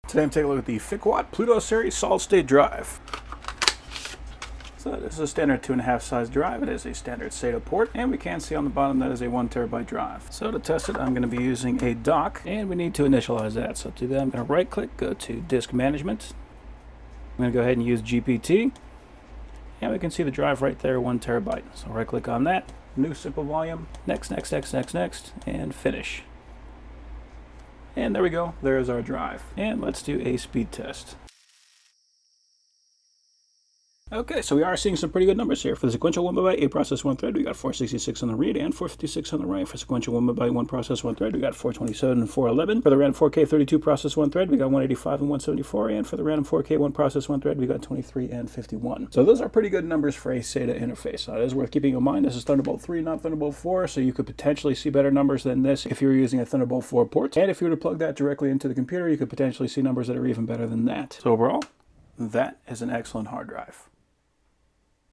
Today I'm taking a look at the Fikwot Pluto series solid state drive. So this is a standard 2.5 size drive. It is a standard SATA port, and we can see on the bottom that is a 1 terabyte drive. So to test it, I'm going to be using a dock, and we need to initialize that. So to do that, I'm going to right click, go to disk management. I'm going to go ahead and use GPT, and we can see the drive right there, 1 terabyte. So right click on that, new simple volume, next, and finish. And there we go, there's our drive. And let's do a speed test. Okay, so we are seeing some pretty good numbers here. For the sequential 1 8 process 1 thread, we got 466 on the read and 456 on the write. For sequential 1 1 process 1 thread, we got 427 and 411. For the random 4K 32 process 1 thread, we got 185 and 174. And for the random 4K 1 process 1 thread, we got 23 and 51. So those are pretty good numbers for a SATA interface. It is worth keeping in mind, this is Thunderbolt 3, not Thunderbolt 4, so you could potentially see better numbers than this if you were using a Thunderbolt 4 port. And if you were to plug that directly into the computer, you could potentially see numbers that are even better than that. So overall, that is an excellent hard drive.